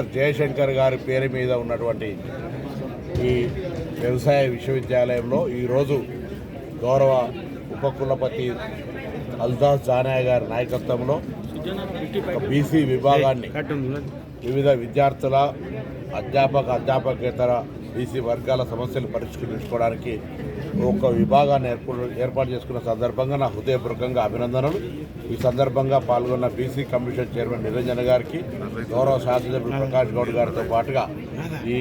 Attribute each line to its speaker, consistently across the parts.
Speaker 1: Professor Jayashankar గారి పేరు మీద ఉన్నటువంటి ఈ వ్యవసాయ విశ్వవిద్యాలయంలో ఈరోజు గౌరవ ఉపకులపతి అల్తాఫ్ జానయ్య గారి నాయకత్వంలో బీసీ విభాగాన్ని వివిధ విద్యార్థుల అధ్యాపకేతర బీసీ వర్గాల సమస్యలు పరిష్కరించుకోవడానికి ఒక విభాగాన్ని ఏర్పాటు చేసుకున్న సందర్భంగా నా హృదయపూర్వకంగా అభినందనలు. ఈ సందర్భంగా పాల్గొన్న బీసీ కమిషన్ చైర్మన్ నిరంజన్ గారికి, గౌరవ శాసనసభ్యులు ప్రకాష్ గౌడ్ గారితో పాటుగా ఈ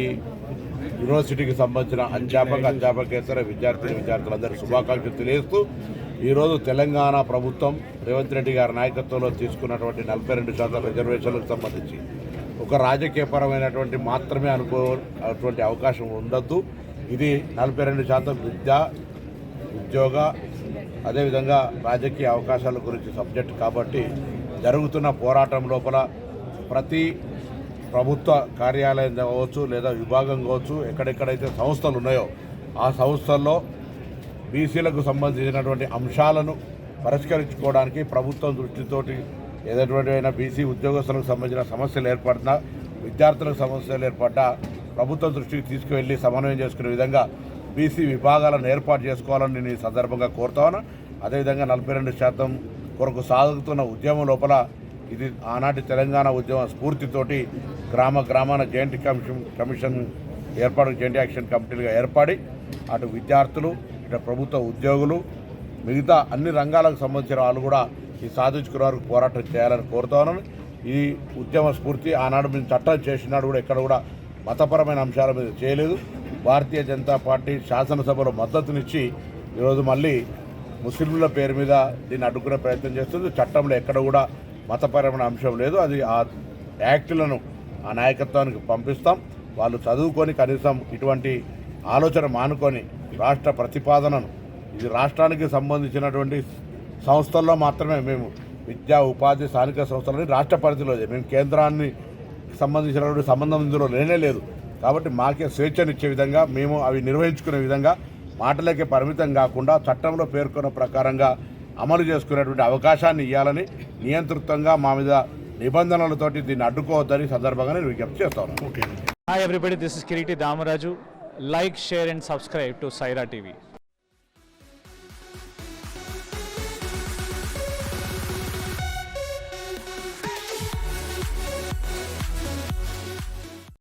Speaker 1: యూనివర్సిటీకి సంబంధించిన అధ్యాపకేతర విద్యార్థులందరూ శుభాకాంక్షలు తెలియజేస్తూ ఈరోజు తెలంగాణ ప్రభుత్వం రేవంత్ రెడ్డి గారి నాయకత్వంలో తీసుకున్నటువంటి 42% రిజర్వేషన్లకు సంబంధించి ఒక రాజకీయపరమైనటువంటి మాత్రమే అనుకోటువంటి అవకాశం ఉండద్దు. ఇది 42% విద్య, ఉద్యోగ, అదేవిధంగా రాజకీయ అవకాశాల గురించి సబ్జెక్ట్ కాబట్టి జరుగుతున్న పోరాటం లోపల ప్రతి ప్రభుత్వ కార్యాలయం కావచ్చు లేదా విభాగం కావచ్చు, ఎక్కడెక్కడైతే సంస్థలు ఉన్నాయో ఆ సంస్థల్లో బీసీలకు సంబంధించినటువంటి అంశాలను పరిష్కరించుకోవడానికి ప్రభుత్వం దృష్టితోటి ఏదైనా బీసీ ఉద్యోగస్తులకు సంబంధించిన సమస్యలు ఏర్పడినా, విద్యార్థులకు సమస్యలు ఏర్పడ్డా ప్రభుత్వం దృష్టికి తీసుకువెళ్ళి సమన్వయం చేసుకునే విధంగా బీసీ విభాగాలను ఏర్పాటు చేసుకోవాలని నేను ఈ సందర్భంగా కోరుతాను. అదేవిధంగా 42% కొరకు సాగుతున్న ఉద్యమం లోపల ఇది ఆనాటి తెలంగాణ ఉద్యమ స్ఫూర్తితోటి గ్రామాన జాయింట్ కమిషన్ ఏర్పాటు, జాయింట్ యాక్షన్ కమిటీలుగా ఏర్పడి అటు విద్యార్థులు, ఇటు ప్రభుత్వ ఉద్యోగులు, మిగతా అన్ని రంగాలకు సంబంధించిన వాళ్ళు కూడా ఈ సాధించుకునే వరకు పోరాటం చేయాలని కోరుతాను. ఈ ఉద్యమ స్ఫూర్తి ఆనాడు మేము చట్టం చేసినాడు కూడా ఎక్కడ కూడా మతపరమైన అంశాల మీద చేయలేదు. భారతీయ జనతా పార్టీ శాసనసభలో మద్దతునిచ్చి ఈరోజు మళ్ళీ ముస్లింల పేరు మీద దీన్ని అడ్డుకునే ప్రయత్నం చేస్తుంది. చట్టంలో ఎక్కడ కూడా మతపరమైన అంశం లేదు. అది ఆ యాక్టులను ఆ నాయకత్వానికి పంపిస్తాం. వాళ్ళు చదువుకొని కనీసం ఇటువంటి ఆలోచన మానుకొని రాష్ట్ర ప్రతిపాదనను, ఇది రాష్ట్రానికి సంబంధించినటువంటి సంస్థల్లో మాత్రమే మేము విద్యా, ఉపాధి, స్థానిక సంస్థలని రాష్ట్ర పరిధిలో, మేము కేంద్రాన్ని సంబంధించినటువంటి సంబంధం ఇందులో లేనే లేదు. కాబట్టి మాకే స్వేచ్ఛనిచ్చే విధంగా, మేము అవి నిర్వహించుకునే విధంగా మాటలకే పరిమితం కాకుండా చట్టంలో పేర్కొన్న ప్రకారంగా అమలు చేసుకునేటువంటి అవకాశాన్ని ఇవ్వాలని, నియంతృత్వంగా మా మీద నిబంధనలతోటి దీన్ని అడ్డుకోవద్దని సందర్భంగా నేను విజ్ఞప్తి చేస్తాను.
Speaker 2: Hi everybody, this is Kiriti Damaraju. Like, share and subscribe to Saira TV.